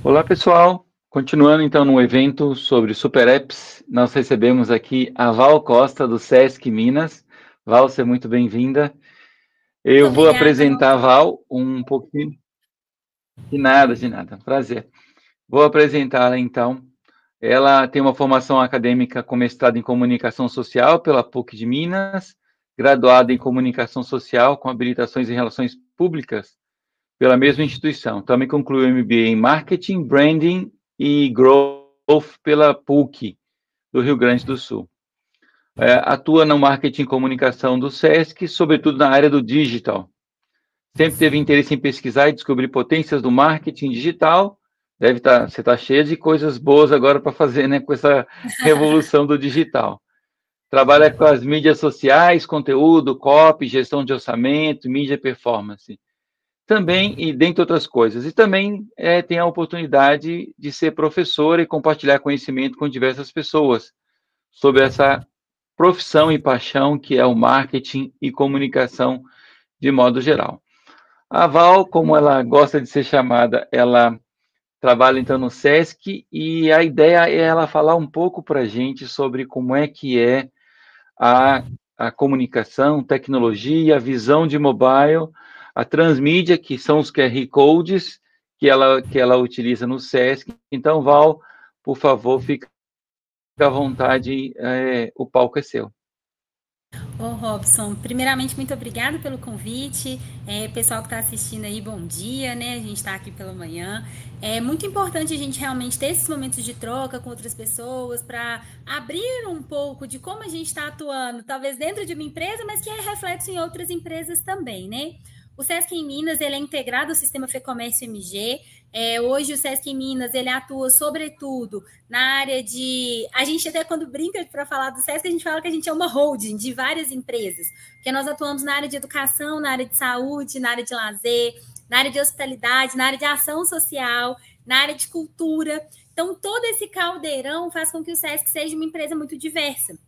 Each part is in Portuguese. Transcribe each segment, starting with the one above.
Olá, pessoal. Continuando, então, no evento sobre Super Apps, nós recebemos aqui a Val Costa, do Sesc Minas. Val, seja muito bem-vinda. Muito Eu vou obrigada, apresentar a Robson. Val um pouquinho... De nada, prazer. Vou apresentá-la, então. Ela tem uma formação acadêmica com mestrado em Comunicação Social pela PUC de Minas, graduada em Comunicação Social com habilitações em Relações Públicas pela mesma instituição. Também concluiu MBA em Marketing, Branding e Growth pela PUC do Rio Grande do Sul. Atua no marketing e comunicação do SESC, sobretudo na área do digital. Sempre teve interesse em pesquisar e descobrir potências do marketing digital. Você está cheia de coisas boas agora para fazer, né, com essa revolução do digital. Trabalha com as mídias sociais, conteúdo, copy, gestão de orçamento, mídia performance. Também, e dentre outras coisas, e também tem a oportunidade de ser professor e compartilhar conhecimento com diversas pessoas sobre essa profissão e paixão que é o marketing e comunicação de modo geral. A Val, como ela gosta de ser chamada, ela trabalha então no SESC e a ideia é ela falar um pouco para a gente sobre como é que é a comunicação, tecnologia, a visão de mobile, a transmídia, que são os QR Codes que ela utiliza no SESC. Então, Val, por favor, fica à vontade, o palco é seu. Ô, Robson, primeiramente, muito obrigada pelo convite. Pessoal que está assistindo aí, bom dia, né? A gente está aqui pela manhã. É muito importante a gente realmente ter esses momentos de troca com outras pessoas para abrir um pouco de como a gente está atuando, talvez dentro de uma empresa, mas que é reflexo em outras empresas também, né? O Sesc em Minas, ele é integrado ao Sistema FEComércio MG. Hoje o Sesc em Minas, ele atua sobretudo na área de... A gente até quando brinca para falar do Sesc, a gente fala que a gente é uma holding de várias empresas, porque nós atuamos na área de educação, na área de saúde, na área de lazer, na área de hospitalidade, na área de ação social, na área de cultura. Então, todo esse caldeirão faz com que o Sesc seja uma empresa muito diversa.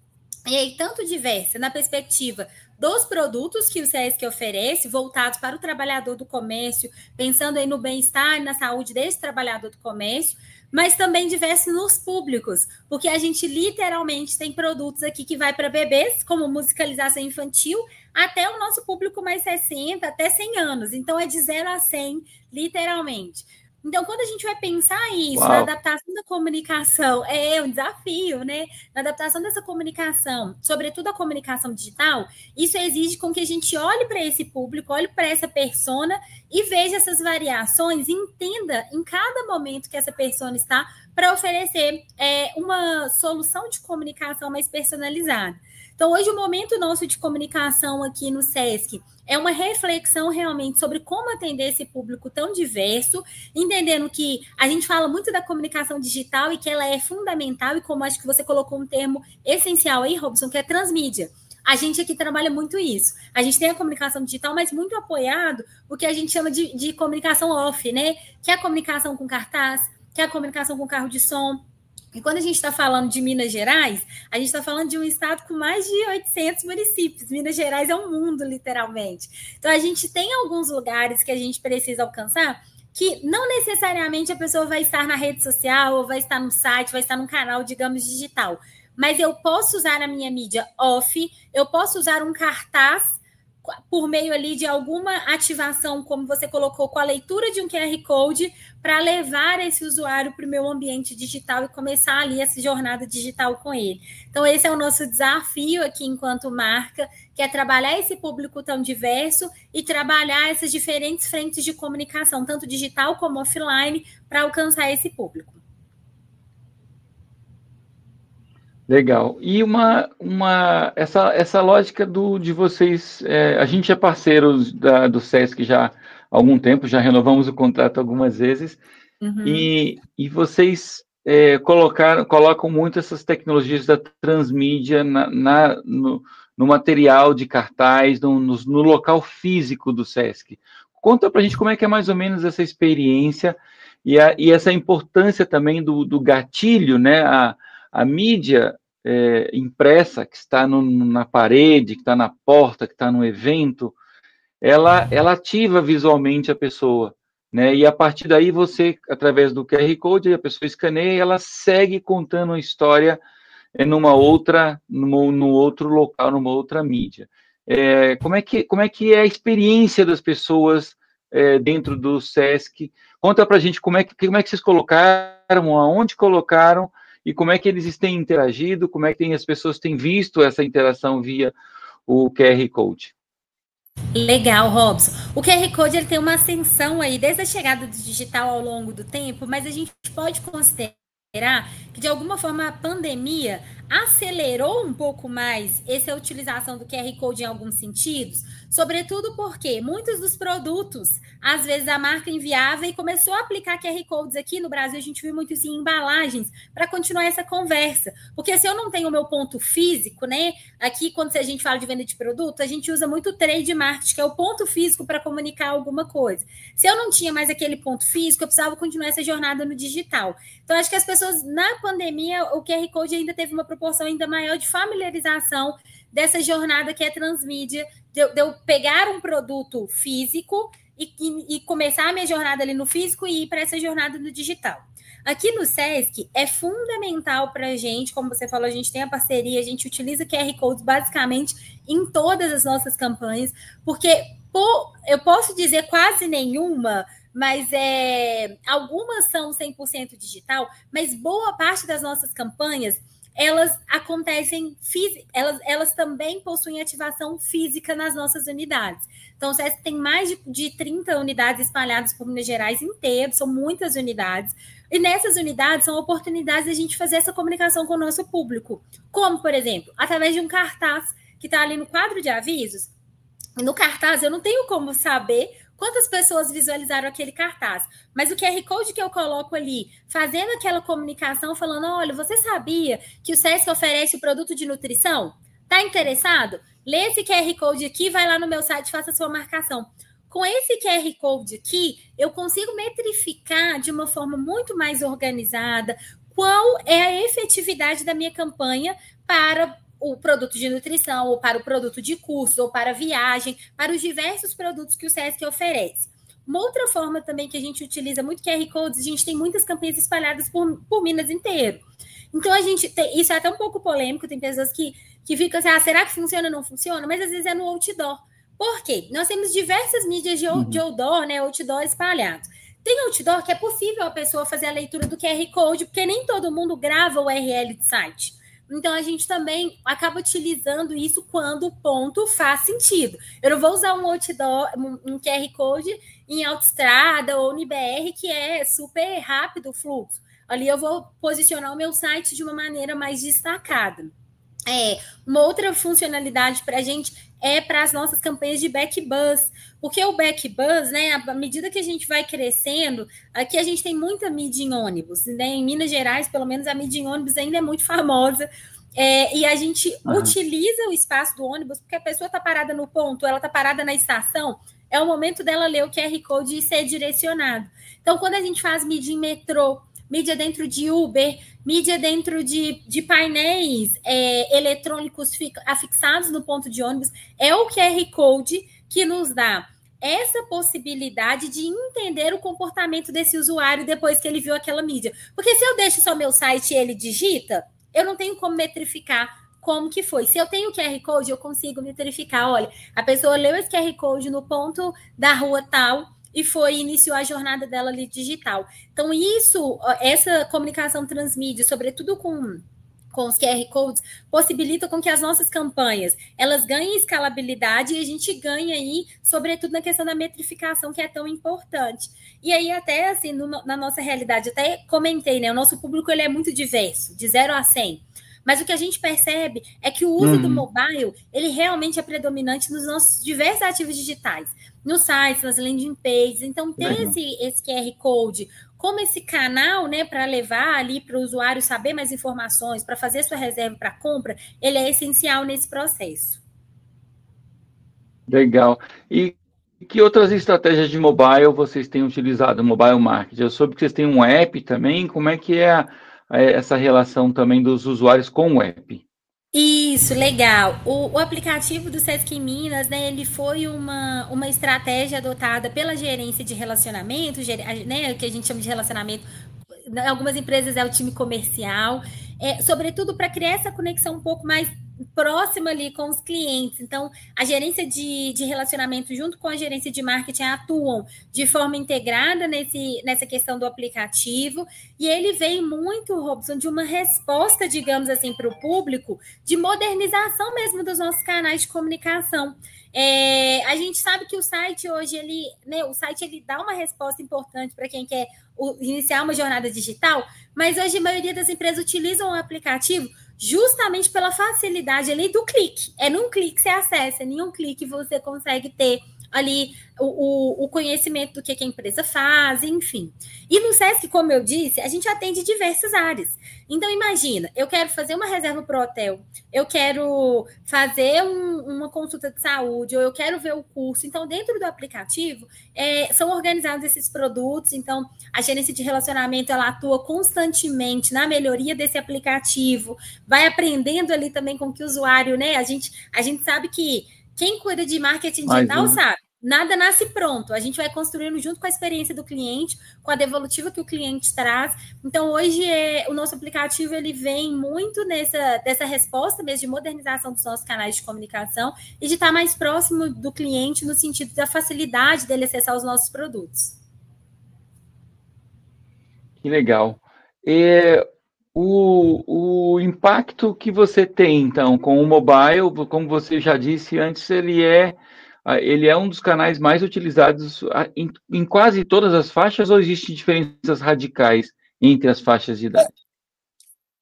E aí, tanto diversa na perspectiva dos produtos que o SESC oferece, voltados para o trabalhador do comércio, pensando aí no bem-estar e na saúde desse trabalhador do comércio, mas também diverso nos públicos, porque a gente literalmente tem produtos aqui que vai para bebês, como musicalização infantil, até o nosso público mais 60, até 100 anos. Então, é de 0 a 100, literalmente. Então, quando a gente vai pensar isso, Uau. na adaptação da comunicação, é um desafio, né? Na adaptação dessa comunicação, sobretudo a comunicação digital, isso exige com que a gente olhe para esse público, olhe para essa persona e veja essas variações, entenda em cada momento que essa persona está para oferecer uma solução de comunicação mais personalizada. Então, hoje, o momento nosso de comunicação aqui no SESC é uma reflexão realmente sobre como atender esse público tão diverso, entendendo que a gente fala muito da comunicação digital e que ela é fundamental, e como acho que você colocou um termo essencial aí, Robson, que é transmídia. A gente aqui trabalha muito isso. A gente tem a comunicação digital, mas muito apoiado o que a gente chama de comunicação off, né? Que é a comunicação com cartaz, que é a comunicação com carro de som. E quando a gente está falando de Minas Gerais, a gente está falando de um estado com mais de 800 municípios. Minas Gerais é um mundo, literalmente. Então, a gente tem alguns lugares que a gente precisa alcançar que não necessariamente a pessoa vai estar na rede social ou vai estar no site, vai estar num canal, digamos, digital. Mas eu posso usar a minha mídia off, eu posso usar um cartaz por meio ali de alguma ativação, como você colocou, com a leitura de um QR Code, para levar esse usuário para o meu ambiente digital e começar ali essa jornada digital com ele. Então, esse é o nosso desafio aqui enquanto marca, que é trabalhar esse público tão diverso e trabalhar essas diferentes frentes de comunicação, tanto digital como offline, para alcançar esse público. Legal. E essa lógica de vocês, a gente é parceiros do SESC já há algum tempo, já renovamos o contrato algumas vezes, e vocês colocam muito essas tecnologias da transmídia no material de cartaz, no local físico do SESC. Conta para a gente como é que é mais ou menos essa experiência e essa importância também do gatilho, né? A mídia impressa, que está na parede, que está na porta, que está no evento, ela ativa visualmente a pessoa. né? E a partir daí você, através do QR Code, a pessoa escaneia e ela segue contando a história no outro local, numa outra mídia. Como é que é a experiência das pessoas dentro do SESC? Conta para a gente como é que vocês colocaram, aonde colocaram e como é que eles têm interagido, como é que as pessoas têm visto essa interação via o QR Code. Legal, Robson. O QR Code ele tem uma ascensão aí desde a chegada do digital ao longo do tempo, mas a gente pode considerar que, de alguma forma, a pandemia acelerou um pouco mais essa utilização do QR Code em alguns sentidos, sobretudo porque muitos dos produtos, às vezes a marca enviava e começou a aplicar QR Codes aqui no Brasil, a gente viu muito isso em embalagens, para continuar essa conversa. Porque se eu não tenho o meu ponto físico, né? Aqui, quando a gente fala de venda de produto, a gente usa muito o trade marketing, que é o ponto físico para comunicar alguma coisa. Se eu não tinha mais aquele ponto físico, eu precisava continuar essa jornada no digital. Então, acho que as pessoas, na pandemia, o QR Code ainda teve uma proporção ainda maior de familiarização dessa jornada que é transmídia, de eu pegar um produto físico e começar a minha jornada ali no físico e ir para essa jornada no digital. Aqui no SESC é fundamental para a gente, como você falou, a gente tem a parceria, a gente utiliza QR Codes basicamente em todas as nossas campanhas, porque eu posso dizer quase nenhuma, mas algumas são 100% digital, mas boa parte das nossas campanhas elas acontecem, elas também possuem ativação física nas nossas unidades. Então, o SESC tem mais de 30 unidades espalhadas por Minas Gerais inteiro, são muitas unidades, e nessas unidades são oportunidades de a gente fazer essa comunicação com o nosso público, como, por exemplo, através de um cartaz que está ali no quadro de avisos. No cartaz, eu não tenho como saber quantas pessoas visualizaram aquele cartaz, mas o QR Code que eu coloco ali, fazendo aquela comunicação, falando, olha, você sabia que o SESC oferece o produto de nutrição? Tá interessado? Lê esse QR Code aqui, vai lá no meu site, faça a sua marcação. Com esse QR Code aqui, eu consigo metrificar de uma forma muito mais organizada qual é a efetividade da minha campanha para o produto de nutrição, ou para o produto de curso, ou para viagem, para os diversos produtos que o SESC oferece. Uma outra forma também que a gente utiliza muito QR Codes, a gente tem muitas campanhas espalhadas por Minas inteiro. Então, a gente tem, isso é até um pouco polêmico, tem pessoas que ficam assim, será que funciona ou não funciona? Mas às vezes é no outdoor. Por quê? Nós temos diversas mídias de outdoor, né, outdoor espalhados. Tem outdoor que é possível a pessoa fazer a leitura do QR Code, porque nem todo mundo grava o URL de site. Então, a gente também acaba utilizando isso quando o ponto faz sentido. Eu não vou usar um outdoor, um QR Code em autoestrada ou no IBR, que é super rápido o fluxo. Ali eu vou posicionar o meu site de uma maneira mais destacada. Uma outra funcionalidade para a gente é para as nossas campanhas de backbuzz, porque o backbuzz, né, à medida que a gente vai crescendo, aqui a gente tem muita mídia em ônibus, né, em Minas Gerais, pelo menos a mídia em ônibus ainda é muito famosa, e a gente utiliza o espaço do ônibus, porque a pessoa está parada no ponto, ela está parada na estação, é o momento dela ler o QR Code e ser direcionado. Então, quando a gente faz mídia em metrô, mídia dentro de Uber, mídia dentro de painéis eletrônicos afixados no ponto de ônibus, é o QR Code que nos dá essa possibilidade de entender o comportamento desse usuário depois que ele viu aquela mídia. Porque se eu deixo só meu site e ele digita, eu não tenho como metrificar como que foi. Se eu tenho o QR Code, eu consigo metrificar. Olha, a pessoa leu esse QR Code no ponto da rua tal, e iniciou a jornada dela ali digital. Então, essa comunicação transmídia, sobretudo com os QR Codes, possibilita com que as nossas campanhas, elas ganhem escalabilidade e a gente ganha aí, sobretudo na questão da metrificação, que é tão importante. E aí, até assim, na nossa realidade, até comentei, né? O nosso público, ele é muito diverso, de 0 a 100. Mas o que a gente percebe é que o uso do mobile, ele realmente é predominante nos nossos diversos ativos digitais, nos sites, nas landing pages. Então, ter esse QR Code como esse canal, né, para levar ali para o usuário saber mais informações, para fazer sua reserva para compra, ele é essencial nesse processo. Legal. E que outras estratégias de mobile vocês têm utilizado, mobile marketing? Eu soube que vocês têm um app também, como é que é essa relação também dos usuários com o app? Isso, legal. O aplicativo do Sesc em Minas, né, ele foi uma estratégia adotada pela gerência de relacionamento, né, que a gente chama de relacionamento. Em algumas empresas é o time comercial, sobretudo para criar essa conexão um pouco mais próxima ali com os clientes. Então, a gerência de relacionamento junto com a gerência de marketing atuam de forma integrada nessa questão do aplicativo, e ele vem muito, Robson, de uma resposta, digamos assim, para o público, de modernização mesmo dos nossos canais de comunicação. A gente sabe que o site hoje, o site ele dá uma resposta importante para quem quer iniciar uma jornada digital, mas hoje a maioria das empresas utilizam o aplicativo justamente pela facilidade ali do clique. Num clique você acessa, em um clique você consegue ter ali o conhecimento do que a empresa faz, enfim. E no Sesc, como eu disse, a gente atende diversas áreas. Então, imagina, eu quero fazer uma reserva para o hotel, eu quero fazer uma consulta de saúde, ou eu quero ver o curso. Então, dentro do aplicativo, são organizados esses produtos. Então, a gerência de relacionamento, ela atua constantemente na melhoria desse aplicativo, vai aprendendo ali também com que o usuário, né? A gente sabe que quem cuida de marketing digital sabe, nada nasce pronto. A gente vai construindo junto com a experiência do cliente, com a devolutiva que o cliente traz. Então, hoje, o nosso aplicativo ele vem muito dessa resposta mesmo de modernização dos nossos canais de comunicação e de estar mais próximo do cliente no sentido da facilidade dele acessar os nossos produtos. Que legal. O impacto que você tem, então, com o mobile, como você já disse antes, ele é um dos canais mais utilizados em quase todas as faixas, ou existem diferenças radicais entre as faixas de idade?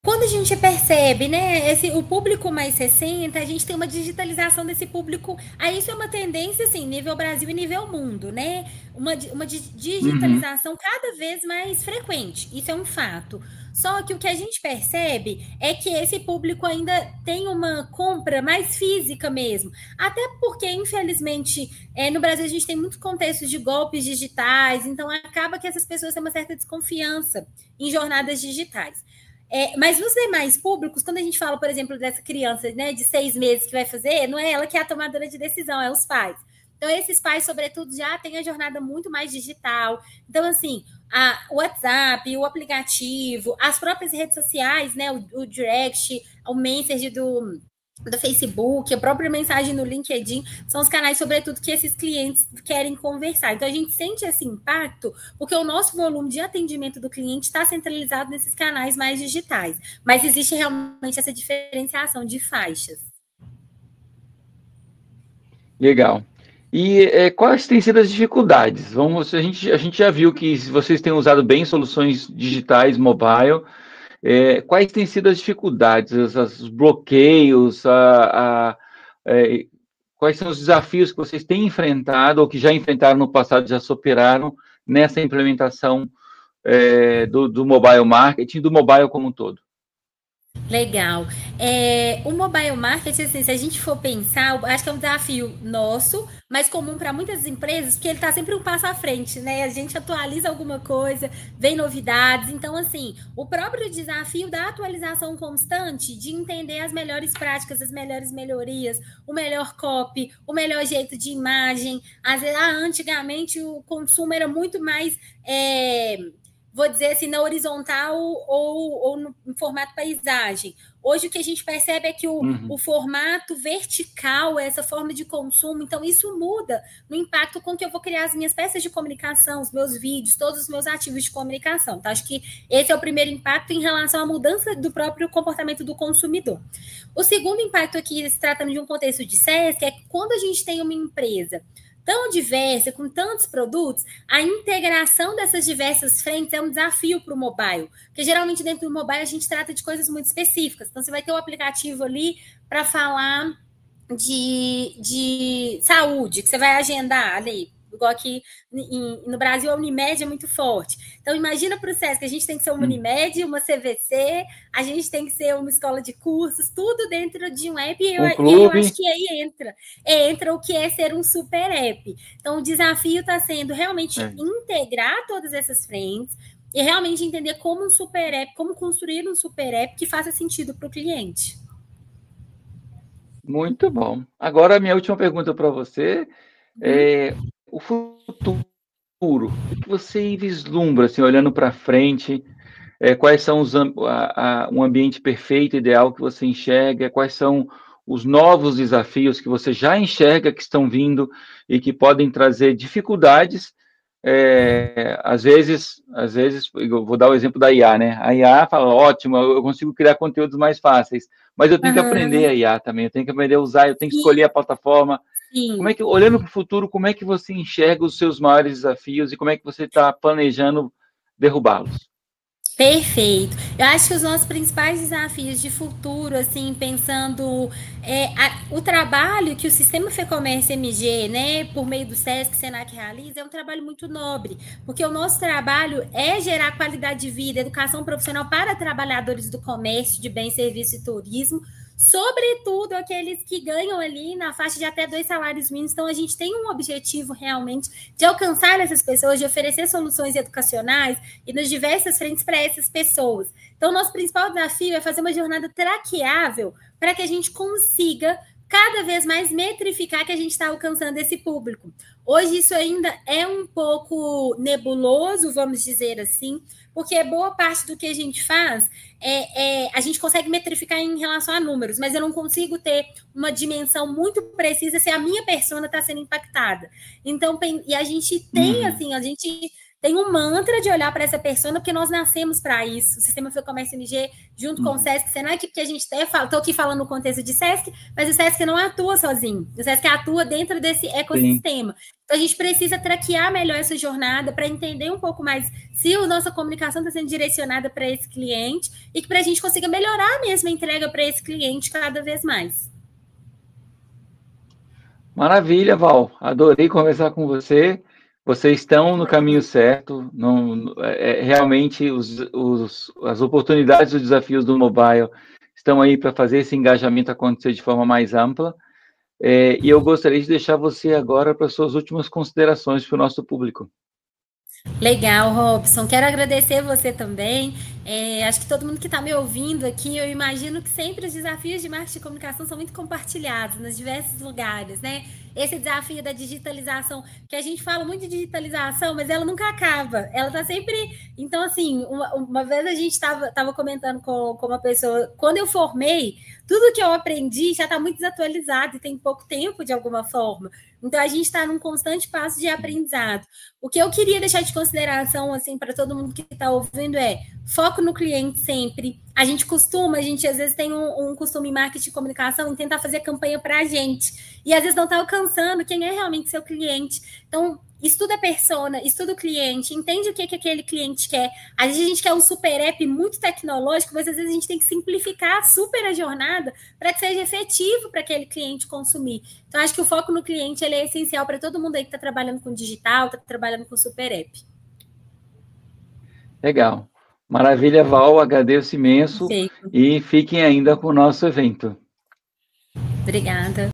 Quando a gente percebe, né, o público mais 60, a gente tem uma digitalização desse público. Aí isso é uma tendência, assim, nível Brasil e nível mundo, né? Uma digitalização cada vez mais frequente. Isso é um fato. Só que o que a gente percebe é que esse público ainda tem uma compra mais física mesmo. Até porque, infelizmente, no Brasil a gente tem muitos contextos de golpes digitais, então acaba que essas pessoas têm uma certa desconfiança em jornadas digitais. Mas nos demais públicos, quando a gente fala, por exemplo, dessa criança, né, de 6 meses que vai fazer, não é ela que é a tomadora de decisão, é os pais. Então, esses pais, sobretudo, já têm a jornada muito mais digital. Então, assim, o WhatsApp, o aplicativo, as próprias redes sociais, né, o Direct, o Messenger do Facebook, a própria mensagem no LinkedIn, são os canais, sobretudo, que esses clientes querem conversar. Então, a gente sente esse impacto porque o nosso volume de atendimento do cliente está centralizado nesses canais mais digitais. Mas existe realmente essa diferenciação de faixas. Legal. E quais têm sido as dificuldades? A gente já viu que vocês têm usado bem soluções digitais, mobile. Quais têm sido as dificuldades, os bloqueios, quais são os desafios que vocês têm enfrentado ou que já enfrentaram no passado, já superaram nessa implementação do mobile marketing, do mobile como um todo? Legal. O mobile marketing, assim, se a gente for pensar, acho que é um desafio nosso, mas comum para muitas empresas, porque ele está sempre um passo à frente, né? A gente atualiza alguma coisa, vem novidades. Então, assim, o próprio desafio da atualização constante, de entender as melhores práticas, as melhores melhorias, o melhor copy, o melhor jeito de imagem. Às vezes, antigamente o consumo era muito mais vou dizer assim, na horizontal ou no formato paisagem. Hoje o que a gente percebe é que o formato vertical, essa forma de consumo, então isso muda no impacto com que eu vou criar as minhas peças de comunicação, os meus vídeos, todos os meus ativos de comunicação. Então, acho que esse é o primeiro impacto em relação à mudança do próprio comportamento do consumidor. O segundo impacto aqui, se tratando de um contexto de SESC, é que quando a gente tem uma empresa tão diversa, com tantos produtos, a integração dessas diversas frentes é um desafio para o mobile, porque geralmente dentro do mobile a gente trata de coisas muito específicas. Então, você vai ter um aplicativo ali para falar de saúde, que você vai agendar ali, igual aqui no Brasil, a Unimed é muito forte. Então, imagina para o SESC, a gente tem que ser uma Unimed, uma CVC, a gente tem que ser uma escola de cursos, tudo dentro de um app, e eu acho que aí entra o que é ser um super app. Então, o desafio está sendo realmente integrar todas essas frentes e realmente entender como um super app, como construir um super app que faça sentido para o cliente. Muito bom. Agora, a minha última pergunta para você é o futuro. O que você vislumbra, assim, olhando para frente? Quais são um ambiente perfeito, ideal que você enxerga? Quais são os novos desafios que você já enxerga que estão vindo e que podem trazer dificuldades? Às vezes, eu vou dar o exemplo da IA, né? A IA fala, ótimo, eu consigo criar conteúdos mais fáceis, mas eu tenho que aprender Aham. a IA também, eu tenho que aprender a usar, eu tenho que Sim, escolher a plataforma. Como é sim. que, olhando para o futuro, como é que você enxerga os seus maiores desafios e como é que você está planejando derrubá-los? Perfeito. Eu acho que os nossos principais desafios de futuro, assim, pensando o trabalho que o Sistema Fecomércio MG, né, por meio do SESC, Senac realiza, é um trabalho muito nobre, porque o nosso trabalho é gerar qualidade de vida, educação profissional para trabalhadores do comércio, de bens, serviço e turismo, sobretudo aqueles que ganham ali na faixa de até 2 salários mínimos. Então, a gente tem um objetivo realmente de alcançar essas pessoas, de oferecer soluções educacionais e nas diversas frentes para essas pessoas. Então, nosso principal desafio é fazer uma jornada traqueável para que a gente consiga cada vez mais metrificar que a gente está alcançando esse público. Hoje isso ainda é um pouco nebuloso, vamos dizer assim, porque boa parte do que a gente faz a gente consegue metrificar em relação a números, mas eu não consigo ter uma dimensão muito precisa se a minha persona está sendo impactada. Então, e a gente tem, assim, a gente tem um mantra de olhar para essa persona, porque nós nascemos para isso. O Sistema Fecomércio MG, junto com o SESC, Senac, porque a gente estou aqui falando no contexto de SESC, mas o SESC não atua sozinho. O SESC atua dentro desse ecossistema. Sim. Então, a gente precisa traquear melhor essa jornada para entender um pouco mais se a nossa comunicação está sendo direcionada para esse cliente e que para a gente consiga melhorar mesmo a entrega para esse cliente cada vez mais. Maravilha, Val. Adorei conversar com você. Vocês estão no caminho certo. Não, realmente, as oportunidades e os desafios do mobile estão aí para fazer esse engajamento acontecer de forma mais ampla. E eu gostaria de deixar você agora para suas últimas considerações para o nosso público. Legal, Robson. Quero agradecer você também. Acho que todo mundo que está me ouvindo aqui, eu imagino que sempre os desafios de marketing e comunicação são muito compartilhados nos diversos lugares, né? Esse desafio da digitalização, que a gente fala muito de digitalização, mas ela nunca acaba. Ela está sempre. Então, assim, uma vez a gente estava comentando com uma pessoa, quando eu formei, tudo que eu aprendi já está muito desatualizado e tem pouco tempo de alguma forma. Então, a gente está num constante passo de aprendizado. O que eu queria deixar de consideração, assim, para todo mundo que está ouvindo é foco no cliente sempre. A gente às vezes tem um costume em marketing e comunicação em tentar fazer campanha para a gente. E às vezes não está alcançando quem é realmente seu cliente. Então, estuda a persona, estuda o cliente, entende o que aquele cliente quer. Às vezes a gente quer um super app muito tecnológico, mas às vezes a gente tem que simplificar super a jornada para que seja efetivo para aquele cliente consumir. Então, acho que o foco no cliente ele é essencial para todo mundo aí que está trabalhando com digital, está trabalhando com super app. Legal. Maravilha, Val. Agradeço imenso. Perfeito. E fiquem ainda com o nosso evento. Obrigada.